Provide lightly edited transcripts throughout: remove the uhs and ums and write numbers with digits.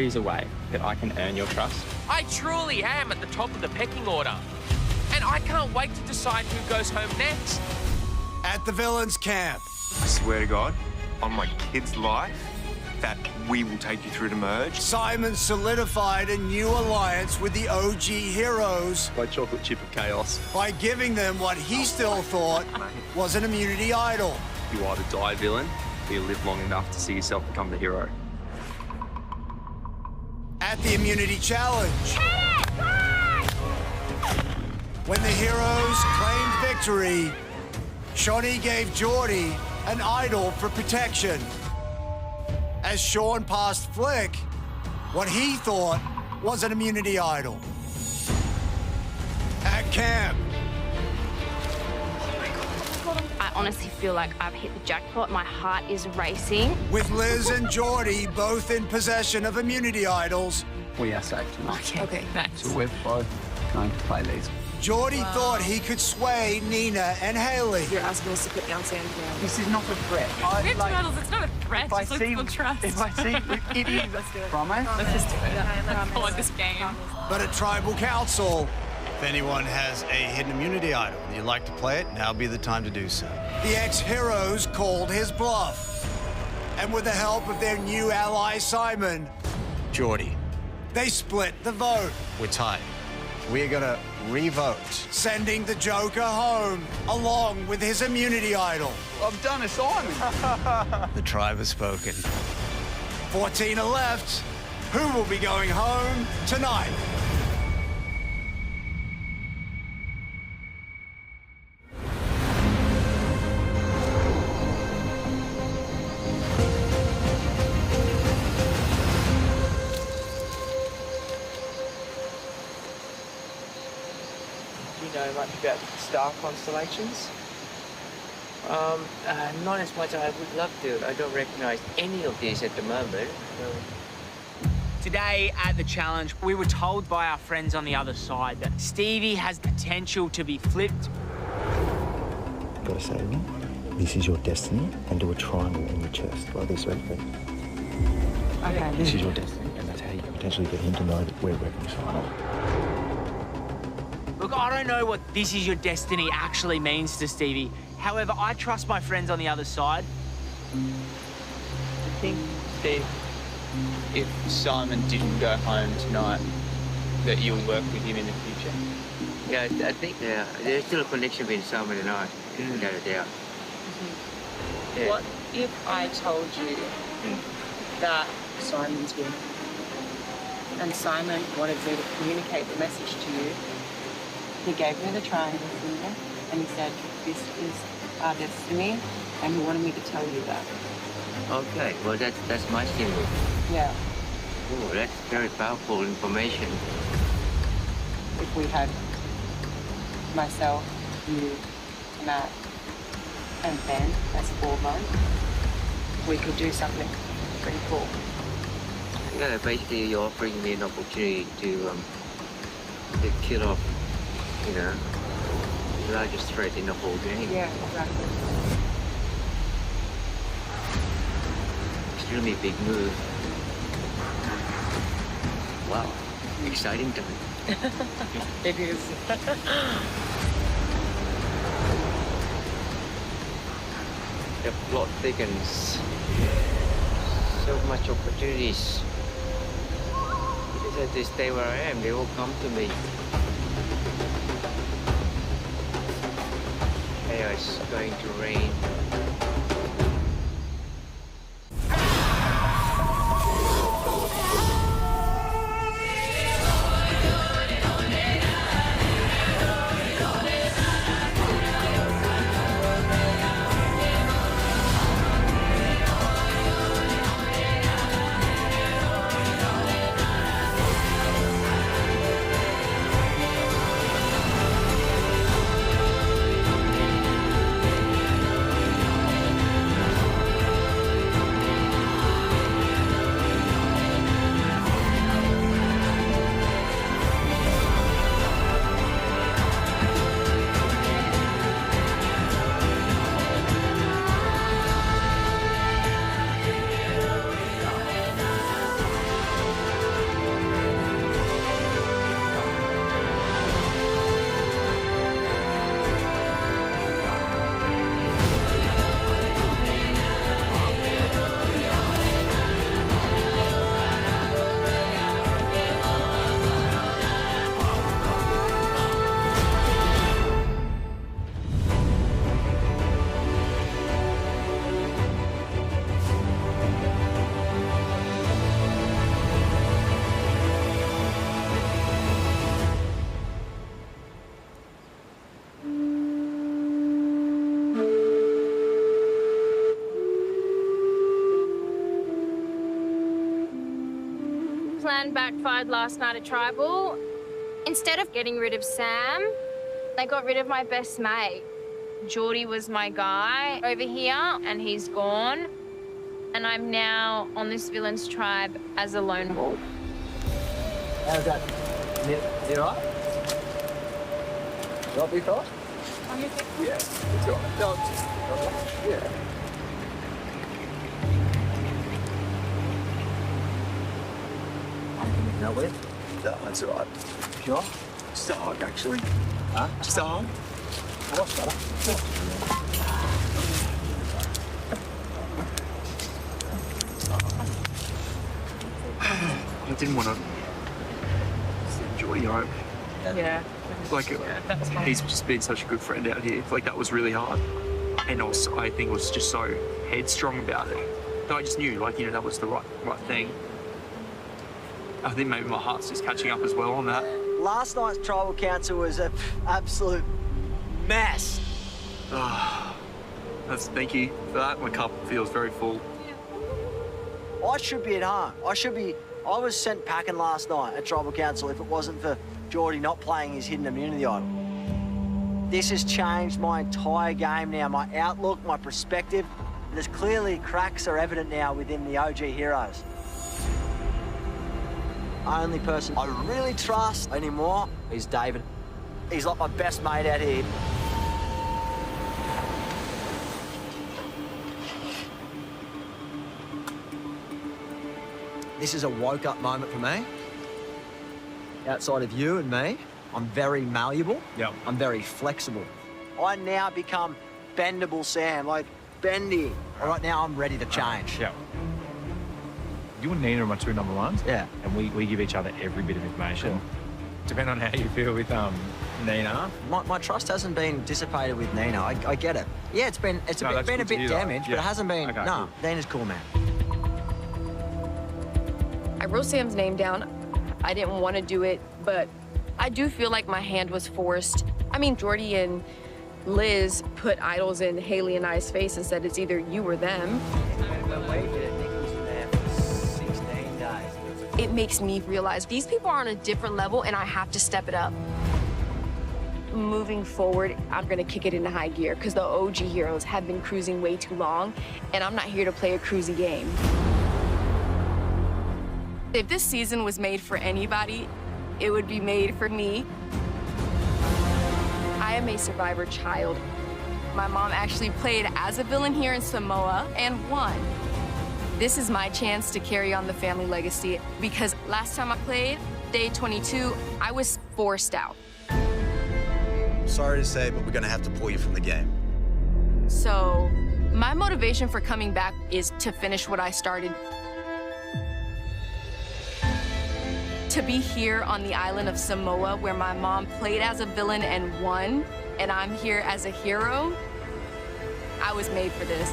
is a way that I can earn your trust. I truly am at the top of the pecking order. And I can't wait to decide who goes home next. At the villains' camp. I swear to God, on my kid's life, that we will take you through to merge. Simon solidified a new alliance with the OG heroes My chocolate chip of chaos. by giving them what he still thought was an immunity idol. You either die villain, or you live long enough to see yourself become the hero. At the immunity challenge. When the heroes claimed victory, Shawnee gave Geordie an idol for protection. As Sean passed Flick what he thought was an immunity idol. At camp. I honestly feel like I've hit the jackpot. My heart is racing. With Liz and Geordie both in possession of immunity idols, We are safe tonight. Okay, thanks. So we're both going to play these. Geordie thought he could sway Nina and Haley. You're asking us to put down sand ground. This is not a threat. We have two medals. It's not a threat. If I It's see, like trust. if I see, it is. Let's do it. Promise? Let's just do it. I want this game. But at tribal council, if anyone has a hidden immunity idol and you'd like to play it, now be the time to do so. The ex-heroes called his bluff. And with the help of their new ally, Simon, Geordie, they split the vote, we're tied. We're gonna re-vote. sending the Joker home, along with his immunity idol. I've done it, Simon. The tribe has spoken. 14 are left. Who will be going home tonight? Do you know much about star constellations? Not as much as I would love to. I don't recognize any of these at the moment. Today at the challenge, we were told by our friends on the other side that Stevie has potential to be flipped. Gotta say, this is your destiny, and do a triangle in your chest like this, right? Okay. This is your destiny, and that's how you can potentially get him to know that we're reconciled. Look, I don't know what this is your destiny actually means to Stevie. However, I trust my friends on the other side. I think that if Simon didn't go home tonight, that you'll work with him in the future. Yeah, I think there's still a connection between Simon and I, without a doubt. Yeah. What if I told you that Simon's winning? And Simon wanted me to communicate the message to you. He gave me the triangle symbol and he said, this is our destiny, and he wanted me to tell you that. Okay, well that's my symbol. Yeah. Oh, that's very powerful information. If we had myself, you, Matt, and Ben as 4 months, we could do something pretty cool. Yeah, basically you're offering me an opportunity to kill off, the largest threat in the whole game. Yeah, exactly. Extremely big move. Wow, exciting time. It is. The plot thickens. So much opportunities. Because I just stay where I am, they all come to me. Chaos is going to reign. plan backfired last night at Tribal. Instead of getting rid of Sam, they got rid of my best mate. Geordie was my guy over here, and he's gone. And I'm now on this villain's tribe as a lone wolf. How's that? You all right? You all right, big fella? Yeah, it's all right. No, yeah. No, where? No, that's all right. Sure? Just a hug, actually. Huh? Just a hug. What's better? I didn't want to send Geordie home. Yeah. Like, he's just been such a good friend out here. Like, that was really hard. And also, I think was just so headstrong about it. But I just knew, like, you know, that was the right thing. I think maybe my heart's just catching up as well on that. Last night's tribal council was an absolute mess. Thank you for that. My cup feels very full. I should be at home. I was sent packing last night at tribal council if it wasn't for Geordie not playing his hidden immunity idol. This has changed my entire game now, my outlook, my perspective. There's clearly cracks are evident now within the OG heroes. Only person I really trust anymore is David. He's like my best mate out here. This is a woke-up moment for me. Outside of you and me, I'm very malleable. Yep. I'm very flexible. I now become bendable Sam, like bendy. All right, now I'm ready to change. Yeah. You and Nina are my two number ones. Yeah. And we give each other every bit of information. Sure. Depending on how you feel with Nina. My trust hasn't been dissipated with Nina. I get it. Yeah, it's been a bit damaged, but it hasn't been. Okay, no, Nina's cool, man. I wrote Sam's name down. I didn't want to do it, but I do feel like my hand was forced. I mean, Geordie and Liz put idols in Haley and I's face and said it's either you or them. It makes me realize these people are on a different level and I have to step it up. Moving forward, I'm gonna kick it into high gear because the OG heroes have been cruising way too long and I'm not here to play a cruisy game. If this season was made for anybody, it would be made for me. I am a survivor child. My mom actually played as a villain here in Samoa and won. This is my chance to carry on the family legacy because last time I played, day 22, I was forced out. Sorry to say, but we're going to have to pull you from the game. So my motivation for coming back is to finish what I started. To be here on the island of Samoa where my mom played as a villain and won, and I'm here as a hero, I was made for this.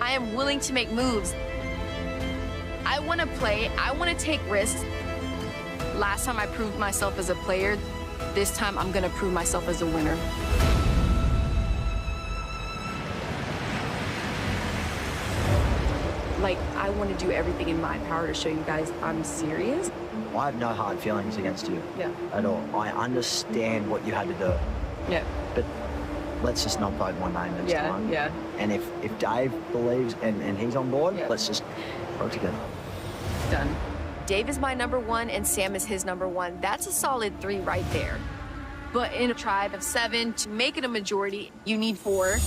I am willing to make moves. I want to play, I want to take risks. Last time I proved myself as a player, this time I'm gonna prove myself as a winner. Like, I want to do everything in my power to show you guys I'm serious. I have no hard feelings against you. Yeah. At all. I understand what you had to do. Yeah. But let's just not vote my name next time. Yeah. And if Dave believes and he's on board, let's just work together. Done. Dave is my number one and Sam is his number one. That's a solid 3 right there. But in a tribe of 7, to make it a majority, you need 4.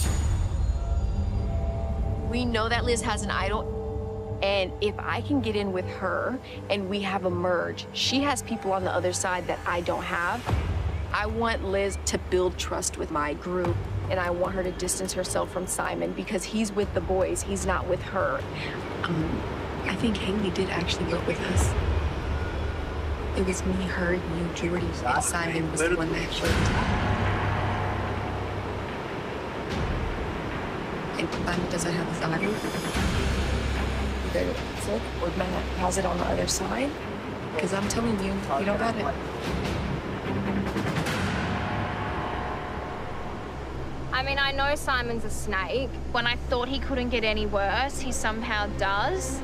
We know that Liz has an idol. And if I can get in with her and we have a merge, she has people on the other side that I don't have. I want Liz to build trust with my group, and I want her to distance herself from Simon because he's with the boys, he's not with her. I think Haley did actually go with us. It was me, her, you, Geordie, and Simon was the one that showed. And Simon doesn't have his idol. Or Matt has it on the other side. Because I'm telling you, you don't got it. I mean, I know Simon's a snake. When I thought he couldn't get any worse, he somehow does.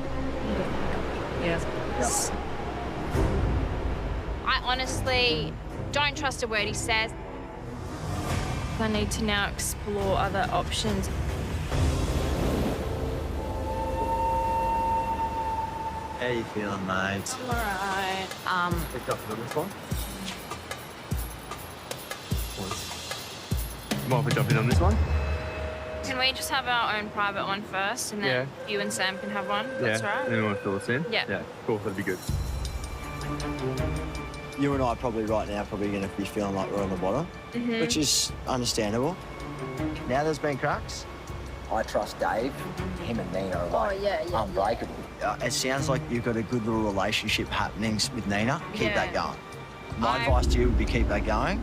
Yes. is. I honestly don't trust a word he says. I need to now explore other options. How you feeling, mate? All right. Picked up on this one. Might we jump in on this one? Can we just have our own private one first, and then you and Sam can have one? That's right. And then want to fill us in? Yeah. Yeah, cool, that'd be good. You and I probably right now going to be feeling like we're on the bottom, which is understandable. Now there's been cracks. I trust Dave. Him and Nina are like unbreakable. It sounds like you've got a good little relationship happening with Nina. Keep that going. My advice to you would be keep that going.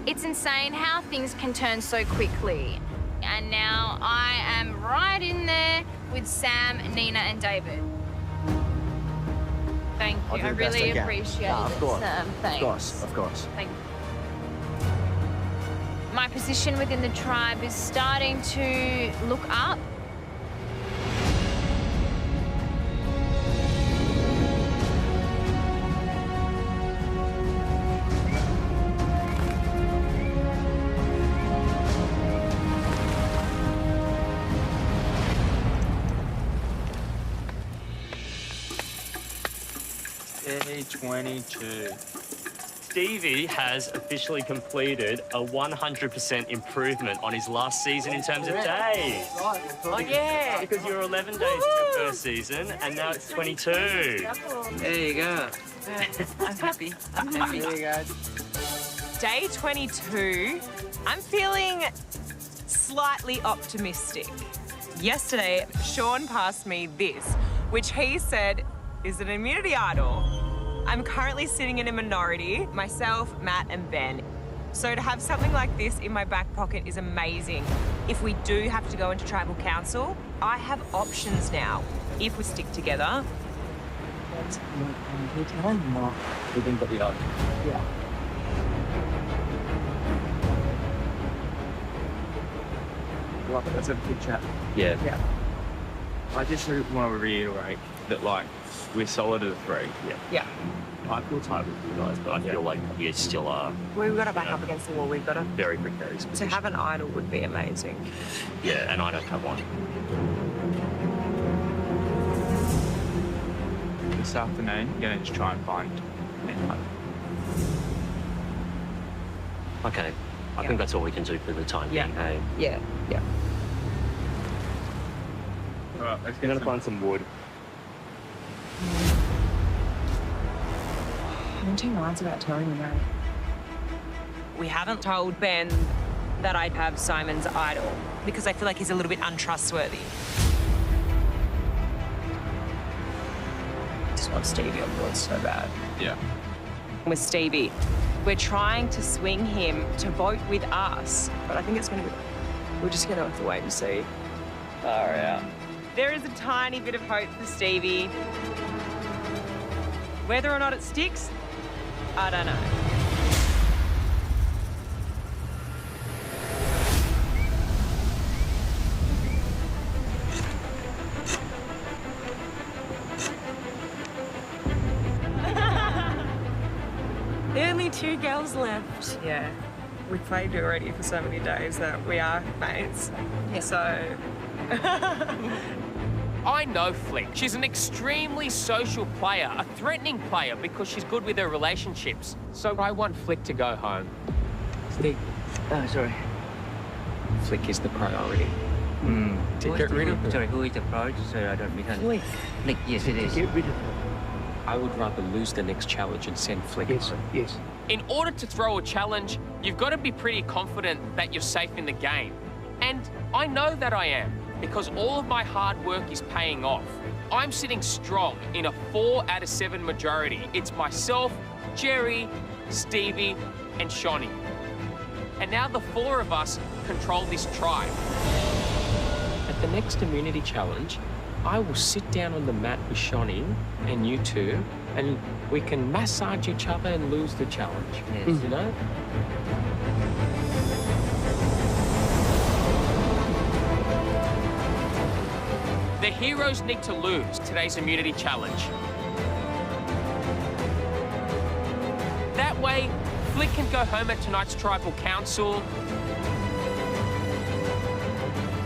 It's insane how things can turn so quickly. And now I am right in there with Sam, Nina, and David. Thank you. I really appreciate it, Sam. Thanks. Of course. Thank you. My position within the tribe is starting to look up. Day 22. Stevie has officially completed a 100% improvement on his last season in terms of days. Oh, yeah. Because you're 11 days in your first season, and now it's 22. There you go. I'm happy. I'm happy. There you go. Day 22, I'm feeling slightly optimistic. Yesterday, Sean passed me this, which he said is an immunity idol. I'm currently sitting in a minority, myself, Matt, and Ben. So to have something like this in my back pocket is amazing. If we do have to go into tribal council, I have options now, if we stick together. Yeah. Well, that's a good chat. Yeah. I just want to reiterate that, like, we're solid at 3. Yeah. I feel tight with you guys, but I feel like you still are We've got to back up against the wall. We've got to... very precarious To position. have an idol would be amazing. Yeah, and I don't have one. This afternoon, you're going to try and find anyone. Okay. I think that's all we can do for the time being. Hey? Yeah. All right, let's We're going to find some wood. I'm in 2 minds about telling you that. We haven't told Ben that I'd have Simon's idol because I feel like he's a little bit untrustworthy. Just want Stevie on board so bad. Yeah. With Stevie, we're trying to swing him to vote with us, but I think it's going to be... We're just going to have to wait and see. Far out. There is a tiny bit of hope for Stevie. Whether or not it sticks, I don't know. There are only 2 girls left. Yeah. We've played already for so many days that we are mates. Yeah. So... I know Flick. She's an extremely social player, a threatening player because she's good with her relationships. So I want Flick to go home. Flick. Oh, sorry. Flick is the priority. To get rid of her. Sorry, who is the priority? Sorry, I don't understand. Flick, yes, it is. Get rid of her. I would rather lose the next challenge and send Flick home. Yes. In order to throw a challenge, you've got to be pretty confident that you're safe in the game. And I know that I am, because all of my hard work is paying off. I'm sitting strong in a 4 out of 7 majority. It's myself, Jerry, Stevie, and Shawnee. And now the 4 of us control this tribe. At the next immunity challenge, I will sit down on the mat with Shawnee and you 2, and we can massage each other and lose the challenge. Yes. You know? The heroes need to lose today's immunity challenge. way, Flick can go home at tonight's tribal council.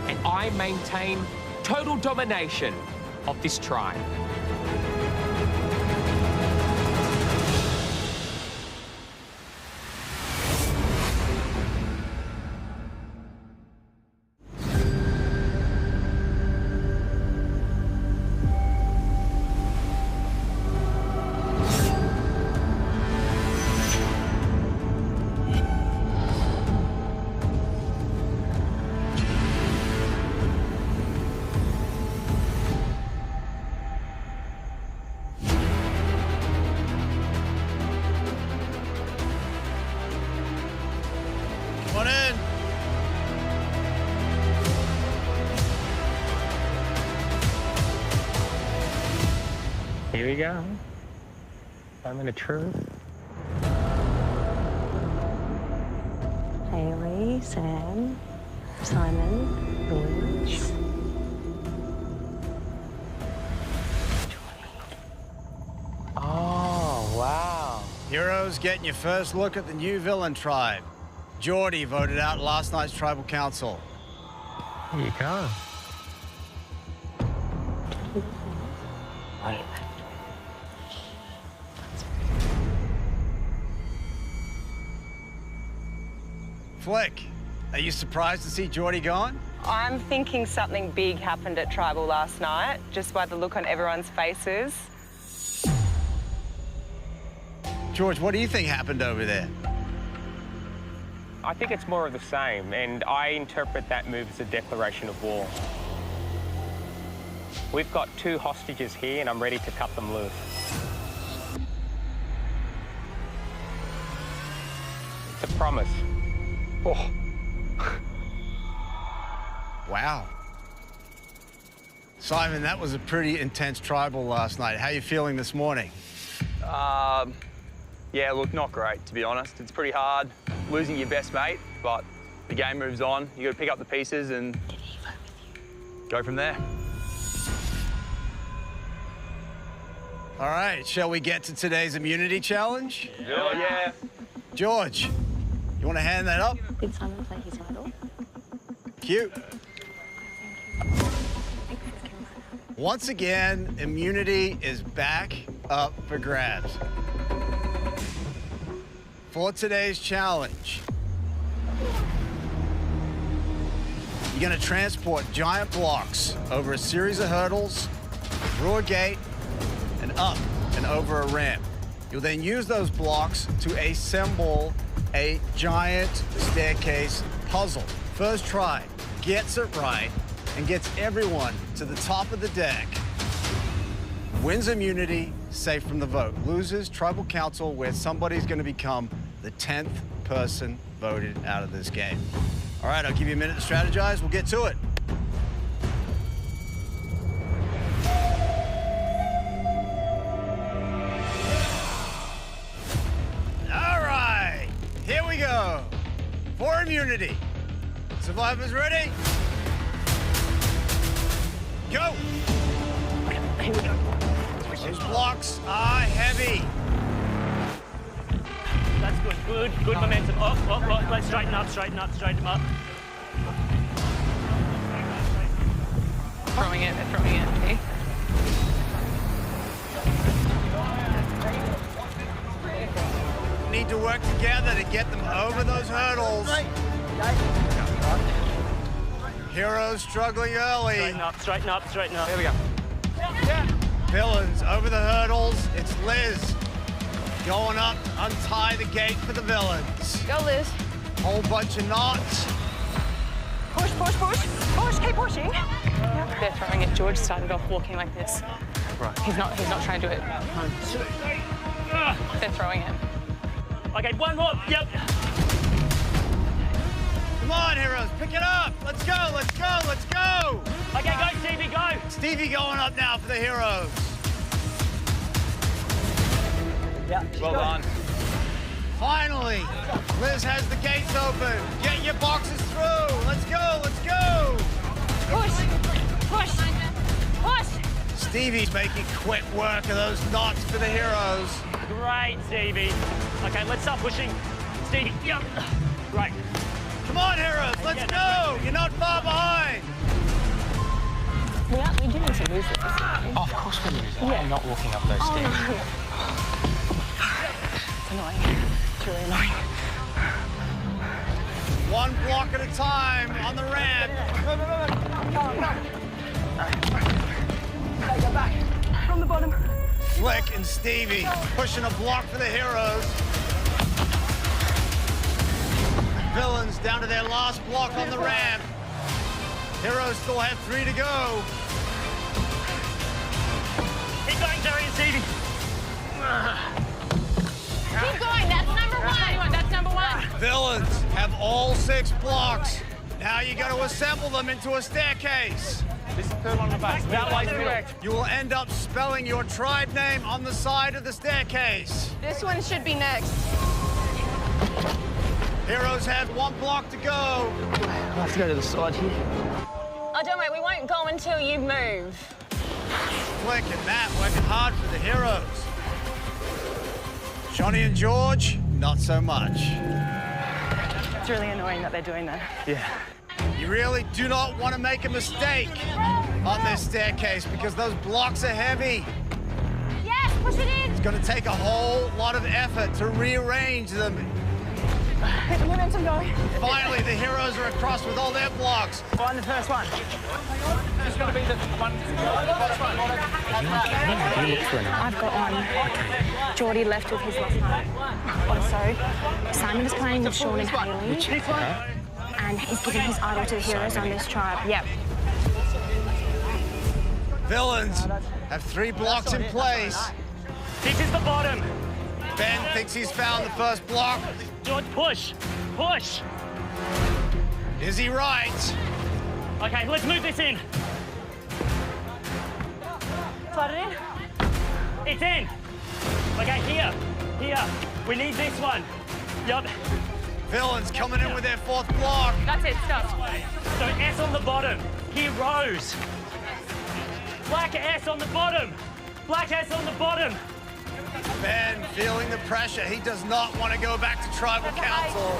And I maintain total domination of this tribe. Come on in. Here we go. I'm in the truth. Haley, Sam, Simon, Louise. Oh, wow. Heroes getting your first look at the new villain tribe. Geordie voted out last night's tribal council. Here you go. Flick, are you surprised to see Geordie gone? I'm thinking something big happened at Tribal last night, just by the look on everyone's faces. George, what do you think happened over there? I think it's more of the same, and I interpret that move as a declaration of war. We've got 2 hostages here, and I'm ready to cut them loose. It's a promise. Oh. Wow. Simon, that was a pretty intense tribal last night. How are you feeling this morning? Yeah, look, not great, to be honest. It's pretty hard losing your best mate, but the game moves on. You got to pick up the pieces and go from there. All right, shall we get to today's immunity challenge? Yeah. George, you want to hand that up? Did Simon play his idol? Cute. Once again, immunity is back up for grabs. For today's challenge, you're going to transport giant blocks over a series of hurdles, through a gate, and up and over a ramp. You'll then use those blocks to assemble a giant staircase puzzle. First try gets it right and gets everyone to the top of the deck. Wins immunity, safe from the vote. Loses tribal council, where somebody's going to become the 10th person voted out of this game. All right, I'll give you a minute to strategize. We'll get to it. All right, here we go. For immunity. Survivors ready? Go! Here we go. Those blocks are heavy. That's good. Good momentum. Up. Let's straighten up. Straighten up. Throwing it. Okay. Need to work together to get them over those hurdles. Heroes struggling early. Straighten up. Here we go. Villains over the hurdles. It's Liz going up. Untie the gate for the villains. Go, Liz. Whole bunch of knots. Push. Keep pushing. They're throwing it. George started off walking like this. Right. He's not trying to do it. They're throwing it. Okay, one more. Yep. Come on, heroes, pick it up. Let's go. Okay, go, Stevie, go. Stevie going up now for the heroes. Yeah. Well done. Finally, Liz has the gates open. Get your boxes through. Let's go. Push. Stevie's making quick work of those knots for the heroes. Great, Stevie. Okay, let's start pushing. Stevie, yep. Great. Come on, heroes, let's go. You're not far behind. We do need to lose this. Oh, of course we lose it. I'm not walking up those stairs. No. It's annoying. It's really annoying. One block at a time on the ramp. Go back. From the bottom. Flick and Stevie pushing a block for the heroes. Villains down to their last block on the ramp. Heroes still have 3 to go. Keep going, Jerry and Stevie. Keep going. That's number one. That's number one. Villains have all 6 blocks. Now you got to assemble them into a staircase. This is the third one on the back. That way's correct. You will end up spelling your tribe name on the side of the staircase. This one should be next. Heroes have 1 block to go. I'll have to go to the side here. Oh, don't worry, we won't go until you move. Flick and Matt working hard for the heroes. Johnny and George, not so much. It's really annoying that they're doing that. Yeah. You really do not want to make a mistake on this staircase because those blocks are heavy. Yes, push it in. It's going to take a whole lot of effort to rearrange them. Get the momentum going. Finally, the heroes are across with all their blocks. Find the first one. It's going to be the one. I've got on. Geordie left with his last night. Also, Simon is playing with Sean and Hayley. And he's giving his idol to the heroes on this tribe. Yep. Villains have 3 blocks in place. This is the bottom. Ben thinks he's found the first block. George, push. Push. Is he right? Okay, let's move this in. Slide it in. It's in. Okay, here. Here. We need this one. Yup. Villains coming in with their 4th block. That's it, stop. So S on the bottom. Heroes. Black S on the bottom. Black S on the bottom. Ben feeling the pressure. He does not want to go back to tribal council.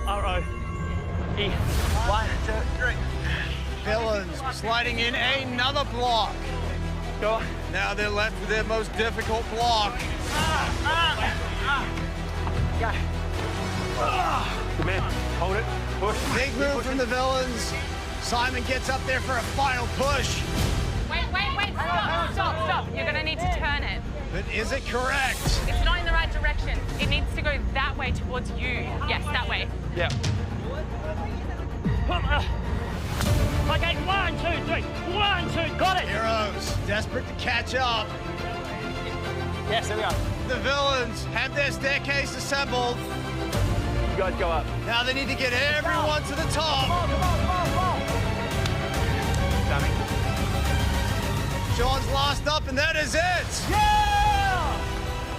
R-O. E. 1, 2, 3. Villains sliding in another block. Go. Now they're left with their most difficult block. Go. Good man. Hold it. Push. Big move from the villains. Simon gets up there for a final push. Wait. Stop. You're going to need to turn it. But is it correct? It's not in the right direction. It needs to go that way towards you. Yes, that way. Yeah. Okay, 1, 2, 3. 1, 2, got it. Heroes desperate to catch up. Yes, there we are. The villains have their staircase assembled. You guys go up. Now they need to get everyone to the top. Come on. Dummy. Sean's last up, and that is it. Yeah!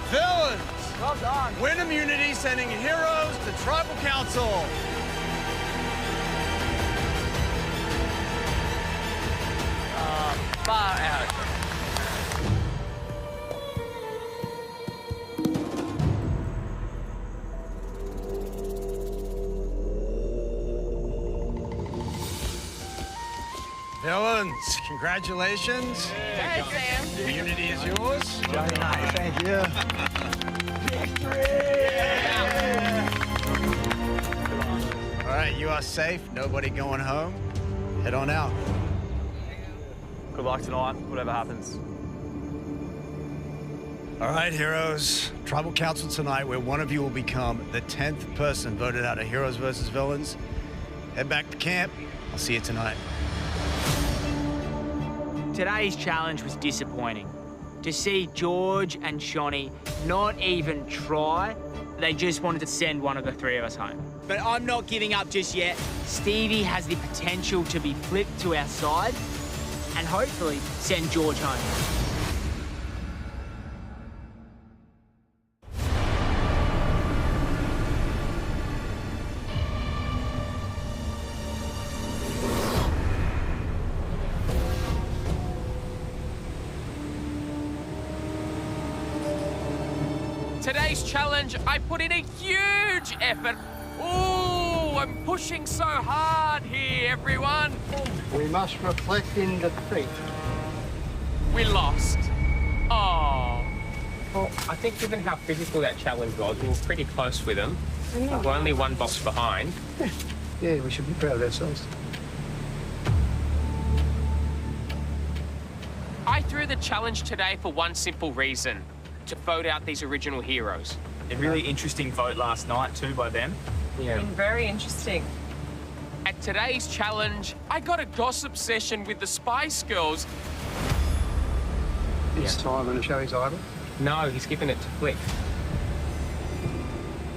Villains. Well done. Win immunity, sending heroes to tribal council. Far out. Villains, congratulations. Thanks, Sam. The immunity is yours. Very nice, thank you. All right, you are safe. Nobody going home. Head on out. Good luck tonight, whatever happens. All right, heroes. Tribal Council tonight, where one of you will become the 10th person voted out of Heroes versus Villains. Head back to camp. I'll see you tonight. Today's challenge was disappointing. To see George and Shonny not even try, they just wanted to send one of the 3 of us home. But I'm not giving up just yet. Stevie has the potential to be flipped to our side and hopefully send George home. Today's challenge, I put in a huge effort. Ooh, I'm pushing so hard here, everyone. We must reflect in defeat. We lost. Oh. Well, I think given how physical that challenge was, we were pretty close with them. We're only one box behind. Yeah, we should be proud of ourselves. I threw the challenge today for one simple reason, to vote out these original heroes. A really interesting vote last night too by them. Yeah. Very interesting. At today's challenge, I got a gossip session with the Spice Girls. It's time to show his idol. No, he's giving it to Flick.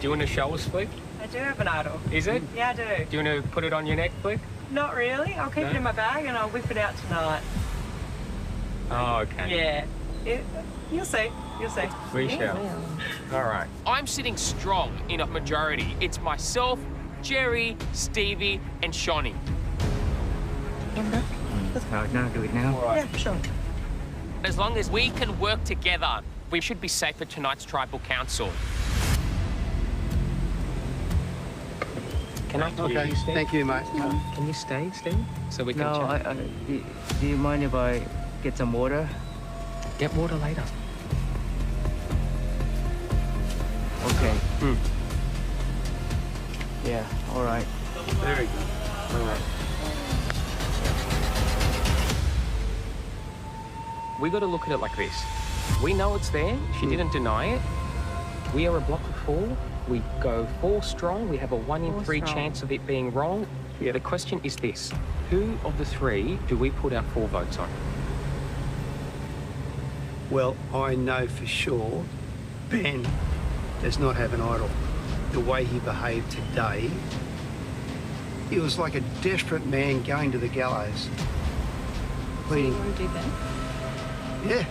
Do you want to show us, Flick? I do have an idol. Is it? Yeah, I do. Do you want to put it on your neck, Flick? Not really. I'll keep it in my bag and I'll whip it out tonight. Oh, okay. Yeah. You'll see. You'll see. We shall. All right. I'm sitting strong in a majority. It's myself, Jerry, Stevie, and Shonny. Now do it now. Yeah, sure. As long as we can work together, we should be safe at tonight's tribal council. Can I talk to you, Steve? Thank you, mate. Can you stay, Steve? So we can No, chat? do you mind if I get some water? Get water later. Okay. Yeah, all right. Very good. All right. We got to look at it like this. We know it's there. She didn't deny it. We are a block of 4. We go 4 strong. We have a 1 in 3 chance of it being wrong. Yeah. The question is this. Who of the 3 do we put our 4 votes on? Well, I know for sure Ben does not have an idol. The way he behaved today, he was like a desperate man going to the gallows. Pleading. You want to do Ben? Yeah.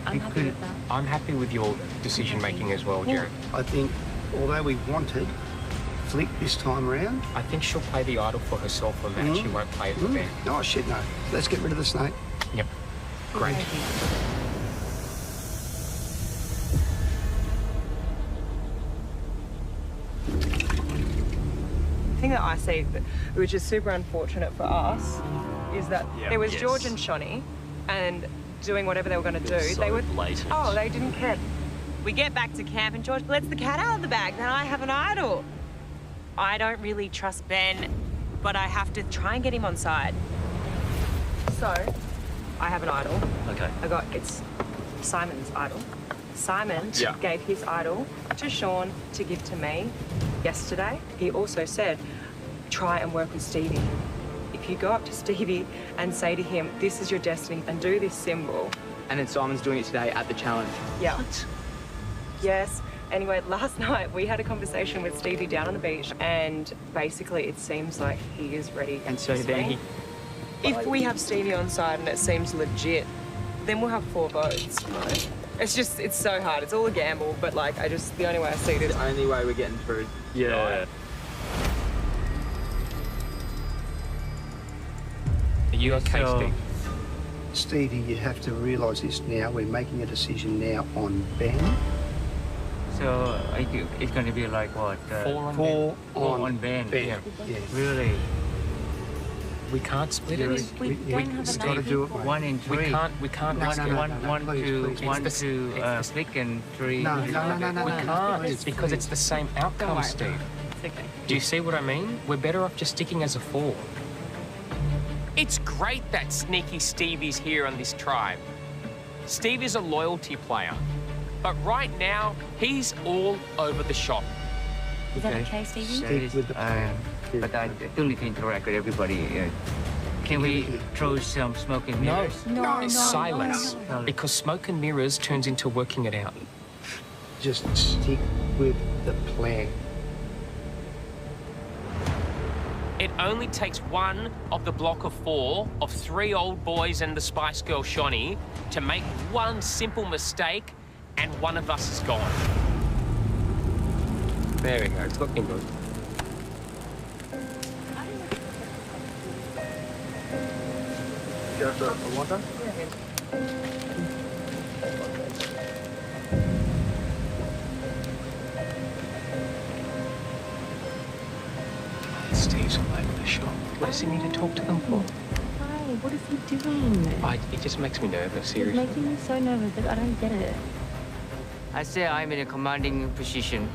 I'm happy with that. I'm happy with your decision-making as well, Jerry. I think, although we wanted Flick this time around... I think she'll play the idol for herself for that. She won't play it for Ben. Oh, shit, no. Let's get rid of the snake. Yep. Great. The thing that I see, which is super unfortunate for us, is that there was George and Shonny, and doing whatever they were going to do, So they were blatant. Oh, they didn't care. We get back to camp and George lets the cat out of the bag. Then I have an idol. I don't really trust Ben, but I have to try and get him on side. So, I have an idol. Okay. It's Simon's idol. Simon Yeah. gave his idol to Sean to give to me yesterday. He also said, try and work with Stevie. If you go up to Stevie and say to him, this is your destiny, and do this symbol. And then Simon's doing it today at the challenge. Yeah. What? Yes. Anyway, last night we had a conversation with Stevie down on the beach, and basically it seems like he is ready. And so then he... If we have Stevie on side and it seems legit, then we'll have 4 votes, right? It's so hard. It's all a gamble, but like, the only way I see it is... The only way we're getting through. Yeah. Are you okay, Steve? Stevie, you have to realise this now. We're making a decision now on Ben. So it's going to be like what? 4 on Ben. Yeah. Really? We can't split it. We We've got to do it. 1 in 3. We can't. No, risk no, it. no. One Please. to Flick and 3. No. We can't. It's because it's the same outcome, Steve. Okay. Do you see what I mean? We're better off just sticking as a 4. It's great that sneaky Stevie's here on this tribe. Steve is a loyalty player, but right now, he's all over the shop. Is that okay, Stevie? Stick with the plan. But I still need to interact with everybody. Can we throw some smoke and mirrors? No. Silence. Because smoke and mirrors turns into working it out. Just stick with the plan. It only takes one of the block of 4 of 3 old boys and the Spice Girl Shonny to make one simple mistake, and one of us is gone. There we go. It's looking good. Do you have a water? shot. What does he need to talk to them for? Why? What is he doing? It just makes me nervous, It's seriously. making me so nervous. Like, I don't get it. I say I'm in a commanding position.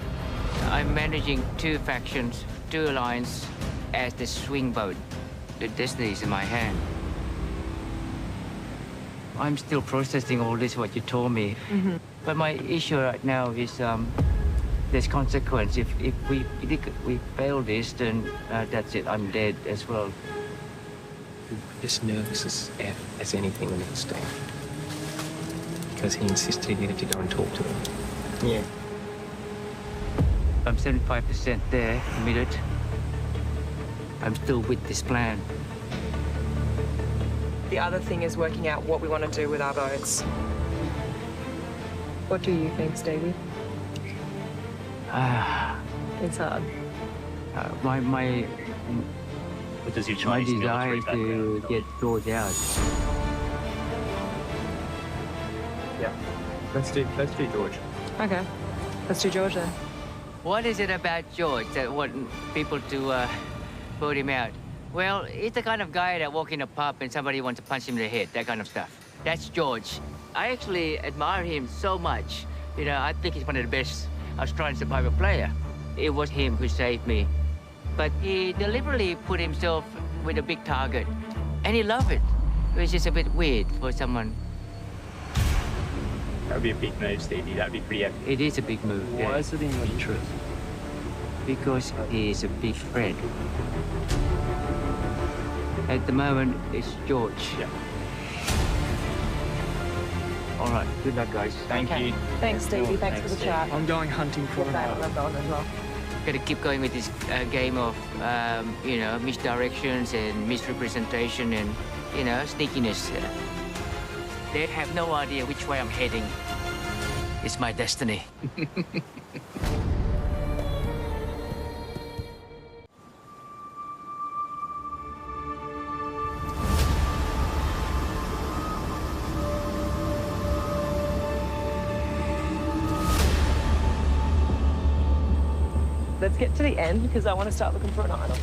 I'm managing 2 factions, 2 alliances as the swing vote. The destiny is in my hand. I'm still processing all this, what you told me. But my issue right now is there's consequence. If we fail this, then that's it. I'm dead as well. Just nervous as anything the next day. Because he insisted he needed to go and talk to them. Yeah. I'm 75% there, committed. I'm still with this plan. The other thing is working out what we want to do with our votes. What do you think, Stevie? It's hard. My What does your Chinese desire military to background get George out. Yeah. Let's do George. Okay. Let's do George then. What is it about George that want people to vote him out? Well, he's the kind of guy that walk in a pub and somebody wants to punch him in the head, that kind of stuff. That's George. I actually admire him so much. You know, I think he's one of the best Australian survivor player. It was him who saved me. But he deliberately put himself with a big target. And he loved it. It was just a bit weird for someone. That would be a big move, Stevie. That would be pretty epic. It is a big move. Why is it in your interest? Because he is a big friend. At the moment, it's George. Yeah. All right. Good luck, guys. Thank you. Thanks, Stevie. Thanks for the chat. I'm going hunting for an idol. I'm going as well. Gotta keep going with this game of, you know, misdirections and misrepresentation and, you know, sneakiness. They have no idea which way I'm heading. It's my destiny. Let's get to the end because I want to start looking for an idol.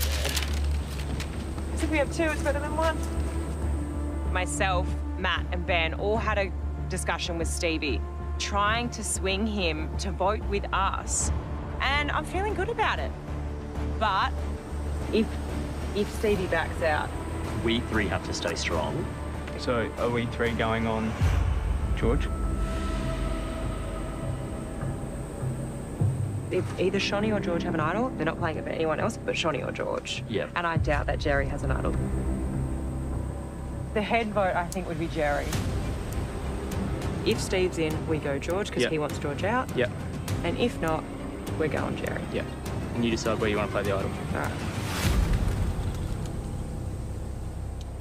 So if we have 2, it's better than 1. Myself, Matt, and Ben all had a discussion with Stevie, trying to swing him to vote with us. And I'm feeling good about it. But if Stevie backs out, We 3 have to stay strong. So are we 3 going on George? if either Shonny or George have an idol, they're not playing it for anyone else but Shonny or George. Yeah. And I doubt that Jerry has an idol. The head vote, I think, would be Jerry. If Steve's in, we go George because he wants George out. Yeah. And if not, we're going Jerry. Yeah. And you decide where you want to play the idol. All right.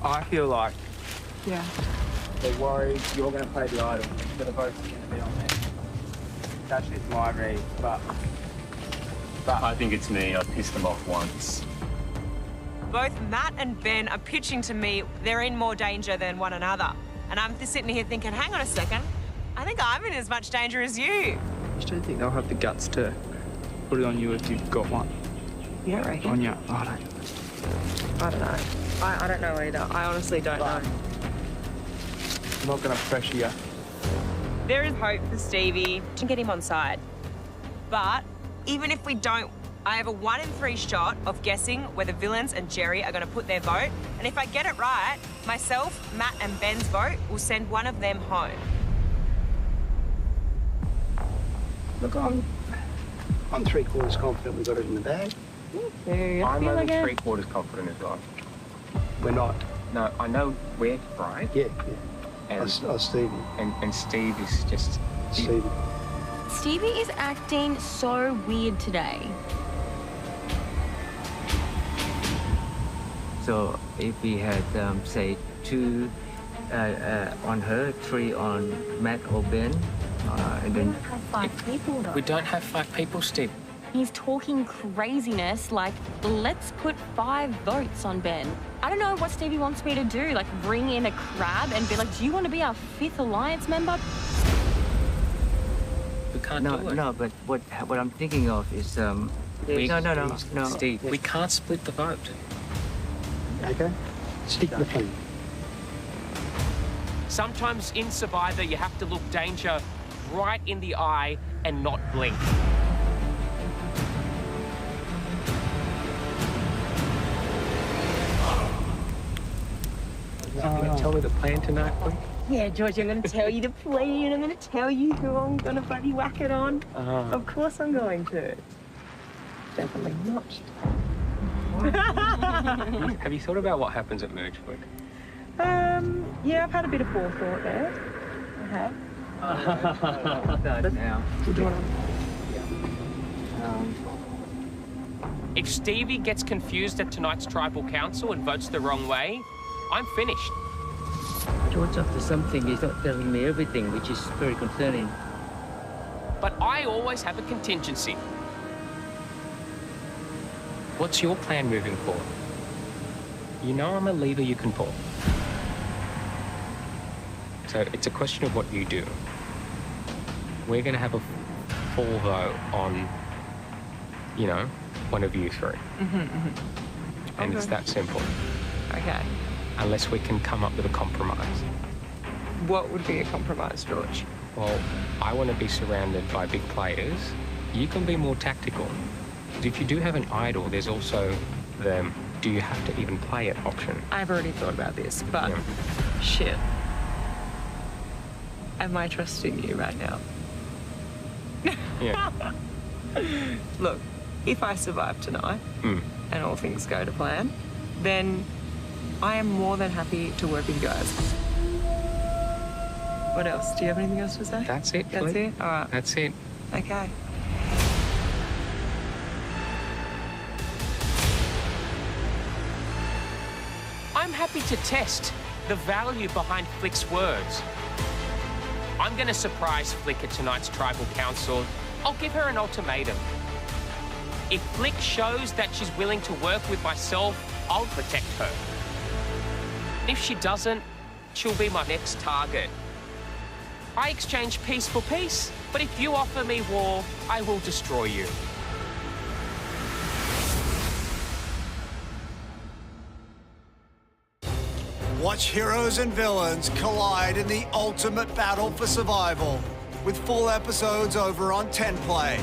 I feel like Yeah. they're worried you're going to play the idol, but the vote's going to be on there. That's just my read, but I think it's me. I pissed them off once. Both Matt and Ben are pitching to me they're in more danger than one another. And I'm just sitting here thinking, hang on a second, I think I'm in as much danger as you. I just don't think they'll have the guts to put it on you if you've got one. You don't reckon? On you. I don't know. I don't know either. I honestly don't know. I'm not going to pressure you. There is hope for Stevie to get him on side. But even if we don't, I have a 1 in 3 shot of guessing whether Villains and Jerry are going to put their vote. And if I get it right, myself, Matt and Ben's vote will send one of them home. Look, I'm 3/4 confident we got it in the bag. I'm only 3/4 confident as well. We're not. No, I know we're right. Yeah. And Stevie. And Steve is just... Stevie. Stevie is acting so weird today. So if we had, say, 2 on her, 3 on Matt or Ben, and then... Have 5 people though. We don't have 5 people, Steve. He's talking craziness like, let's put 5 votes on Ben. I don't know what Stevie wants me to do, like bring in a crab and be like, do you want to be our 5th alliance member? We can't do it. No, but what I'm thinking of is, no. Steve, we can't split the vote. Okay? Stick the plan. Sometimes in Survivor, you have to look danger right in the eye and not blink. Can you tell me the plan tonight, please? Yeah, George, I'm going to tell you the plan. I'm going to tell you who I'm going to bloody whack it on. Of course I'm going to. Definitely not. Have you thought about what happens at Merge Flick? Yeah, I've had a bit of forethought there. I have. Now. Do you want If Stevie gets confused at tonight's tribal council and votes the wrong way, I'm finished. George, after something, he's not telling me everything, which is very concerning. But I always have a contingency. What's your plan moving forward? You know I'm a lever you can pull. So it's a question of what you do. We're going to have a full vote on, you know, one of you three. And it's that simple. Okay. Unless we can come up with a compromise. What would be a compromise, George? Well, I want to be surrounded by big players. You can be more tactical. But if you do have an idol, there's also the do you have to even play it option. I've already thought about this, but shit. Am I trusting you right now? Yeah. Look, if I survive tonight and all things go to plan, then I am more than happy to work with you guys. What else? Do you have anything else to say? That's it. That's it? All right. That's it. Okay. I'm happy to test the value behind Flick's words. I'm going to surprise Flick at tonight's tribal council. I'll give her an ultimatum. If Flick shows that she's willing to work with myself, I'll protect her. If she doesn't, she'll be my next target. I exchange peace for peace, but if you offer me war, I will destroy you. Watch heroes and villains collide in the ultimate battle for survival with full episodes over on 10Play.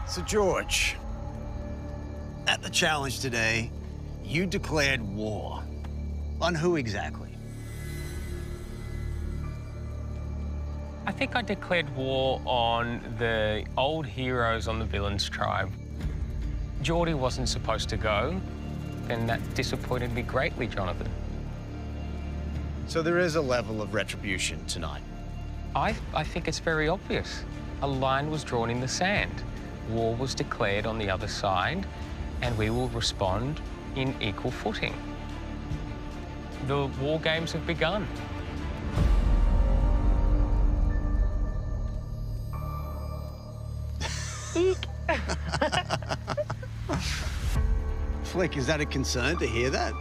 So, George, at the challenge today, you declared war. On who exactly? I think I declared war on the old heroes on the villains tribe. Geordie wasn't supposed to go, and that disappointed me greatly, Jonathan. So there is a level of retribution tonight. I think it's very obvious. A line was drawn in the sand. War was declared on the other side, and we will respond in equal footing. The war games have begun. Flick, is that a concern to hear that?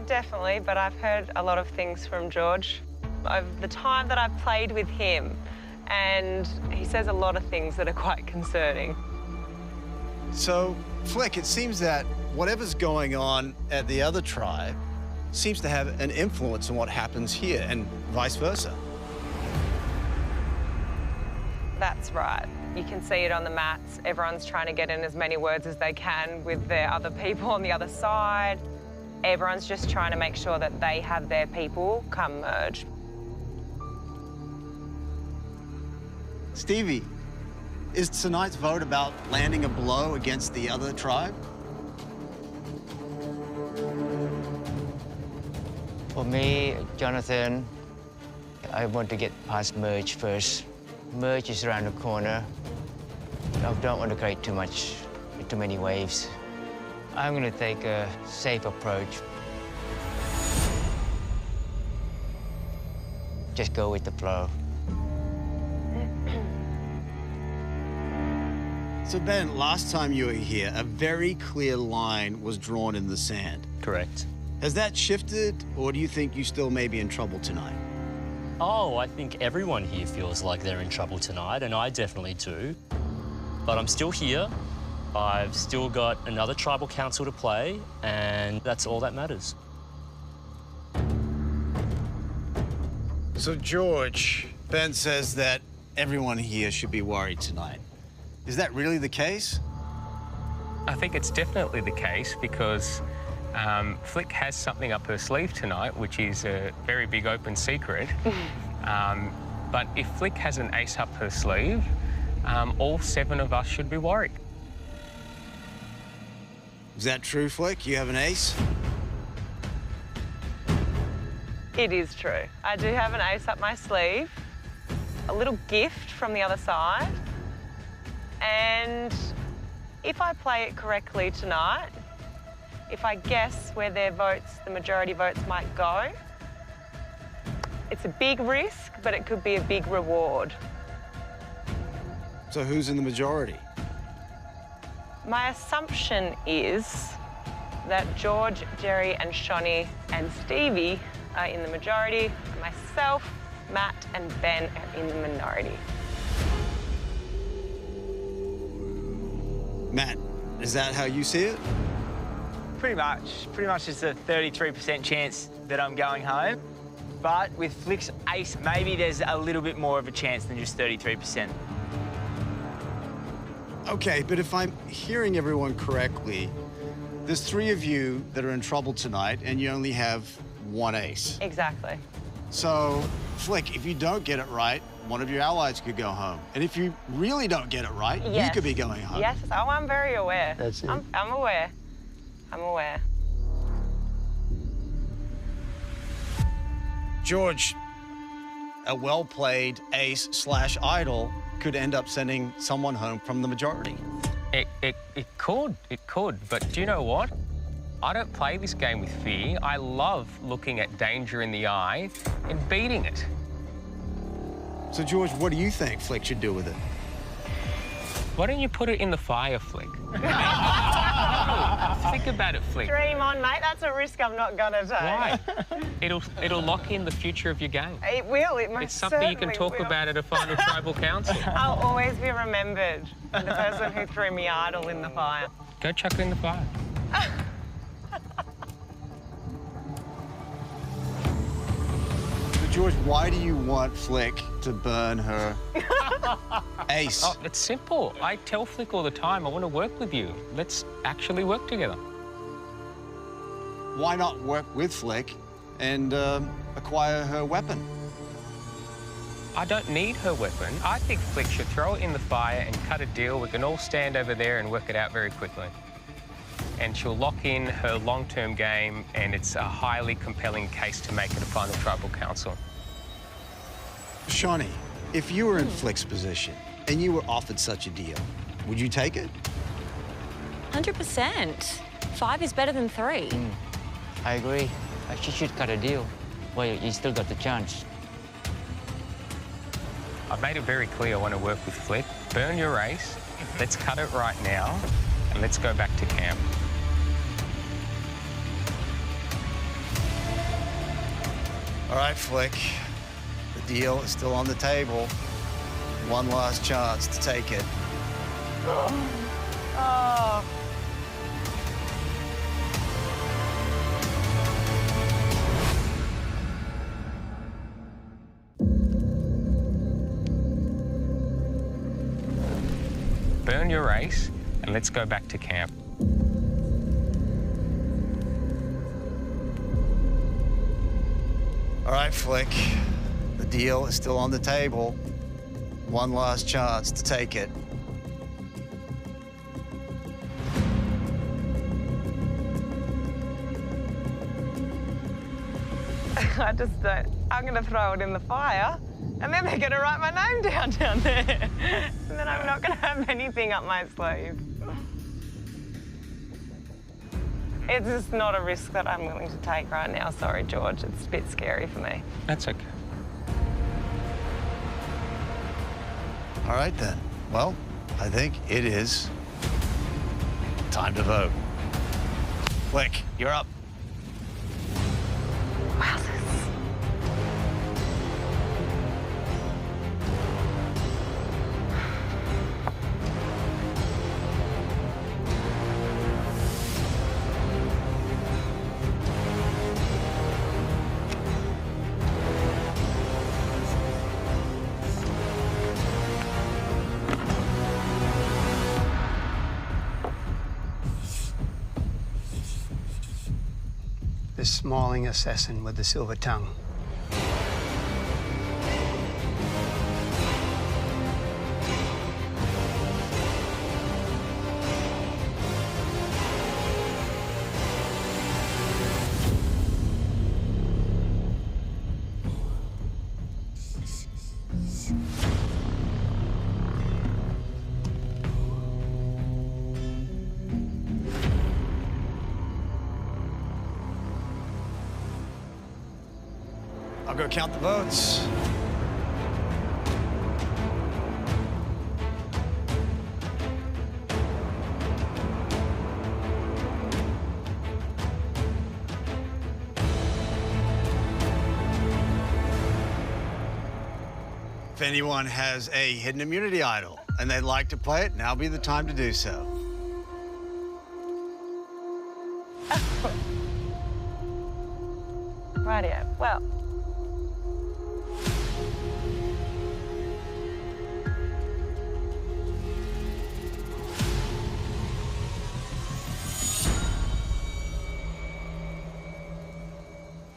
Definitely, but I've heard a lot of things from George over the time that I've played with him, and he says a lot of things that are quite concerning. So, Flick, it seems that whatever's going on at the other tribe seems to have an influence on what happens here, and vice versa. That's right. You can see it on the mats. Everyone's trying to get in as many words as they can with their other people on the other side. Everyone's just trying to make sure that they have their people come merge. Stevie, is tonight's vote about landing a blow against the other tribe? For me, Jonathan, I want to get past Merge first. Merge is around the corner. I don't want to create too many waves. I'm going to take a safe approach. Just go with the flow. So, Ben, last time you were here, a very clear line was drawn in the sand. Correct. Has that shifted, or do you think you still may be in trouble tonight? Oh, I think everyone here feels like they're in trouble tonight, and I definitely do. But I'm still here. I've still got another tribal council to play, and that's all that matters. So, George, Ben says that everyone here should be worried tonight. Is that really the case? I think it's definitely the case because Flick has something up her sleeve tonight, which is a very big open secret. But if Flick has an ace up her sleeve, all 7 of us should be worried. Is that true, Flick? You have an ace? It is true. I do have an ace up my sleeve, a little gift from the other side, and if I play it correctly tonight, if I guess where their votes, the majority votes might go, it's a big risk, but it could be a big reward. So who's in the majority? My assumption is that George, Jerry and Shonny and Stevie are in the majority, and myself, Matt and Ben are in the minority. Matt, is that how you see it? Pretty much. Pretty much it's a 33% chance that I'm going home. But with Flick's ace, maybe there's a little bit more of a chance than just 33%. Okay, but if I'm hearing everyone correctly, there's 3 of you that are in trouble tonight, and you only have 1 ace. Exactly. So, Flick, if you don't get it right, one of your allies could go home. And if you really don't get it right, you could be going home. Yes, oh, I'm very aware. That's it. I'm aware. I'm aware. George, a well-played ace/idol could end up sending someone home from the majority. It could, but do you know what? I don't play this game with fear. I love looking at danger in the eye and beating it. So, George, what do you think Flick should do with it? Why don't you put it in the fire, Flick? Think about it, Flick. Dream on, mate. That's a risk I'm not gonna take. Why? It'll lock in the future of your game. It will. It most It's something you can certainly talk will. about at a final tribal council. I'll always be remembered as the person who threw me idol in the fire. Go chuck it in the fire. So, George, why do you want Flick to burn her ace? Oh, it's simple. I tell Flick all the time, I want to work with you. Let's actually work together. Why not work with Flick and acquire her weapon? I don't need her weapon. I think Flick should throw it in the fire and cut a deal. We can all stand over there and work it out very quickly. And she'll lock in her long-term game, and it's a highly compelling case to make it a final tribal council. Shonny, if you were in Flick's position and you were offered such a deal, would you take it? 100%. 5 is better than 3. I agree. She should cut a deal. Well, you still got the chance. I've made it very clear I want to work with Flick. Burn your race. Let's cut it right now, and let's go back to camp. All right, Flick. The deal is still on the table. One last chance to take it. Oh. Burn your race, and let's go back to camp. All right, Flick. The deal is still on the table. One last chance to take it. I just don't. I'm going to throw it in the fire, and then they're going to write my name down there. And then I'm not going to have anything up my sleeve. It's just not a risk that I'm willing to take right now. Sorry, George. It's a bit scary for me. That's okay. All right, then. Well, I think it is time to vote. Flick, you're up. The smiling assassin with the silver tongue. I'll go count the votes. If anyone has a hidden immunity idol and they'd like to play it, now be the time to do so. Rightio. Well.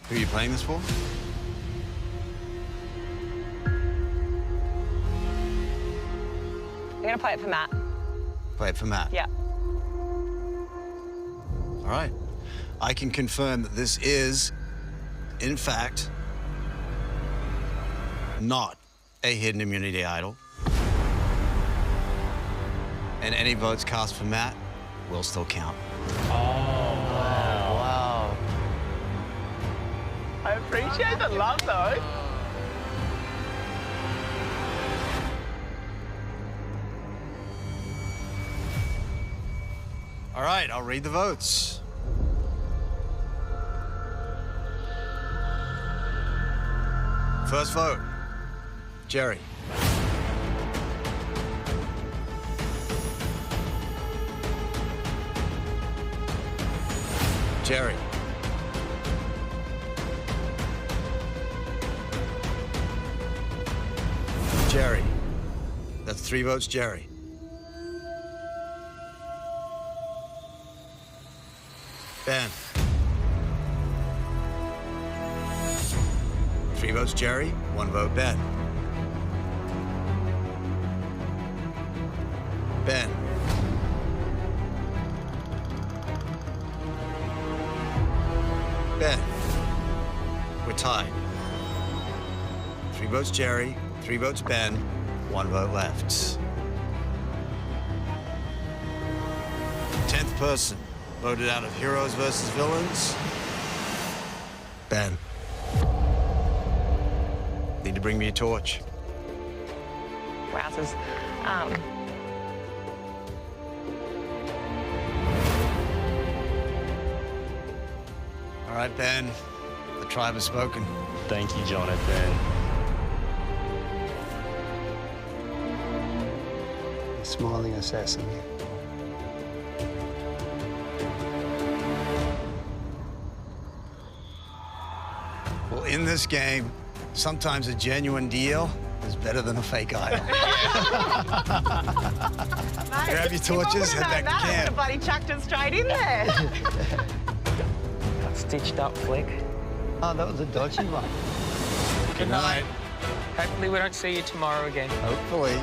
Who are you playing this for? I'm gonna play it for Matt. Play it for Matt. Yeah. All right. I can confirm that this is, in fact, not a hidden immunity idol. And any votes cast for Matt will still count. Wow. I appreciate the love, though. All right, I'll read the votes. First vote, Jerry. Jerry. Jerry. That's 3 votes, Jerry. Ben. 3 votes, Jerry. 1 vote, Ben. Ben. Ben. We're tied. 3 votes, Jerry. 3 votes, Ben. 1 vote left. 10th person voted out of Heroes versus Villains. Ben. Need to bring me a torch. Wowzers. All right, Ben. The tribe has spoken. Thank you, Jonathan. The smiling assassin. Well, in this game, sometimes a genuine deal is better than a fake idol. Grab your torches, head back to I would camp. have bloody chucked it straight in there. Got stitched up, Flick. Oh, that was a dodgy one. Good night. Hopefully we don't see you tomorrow again. Hopefully.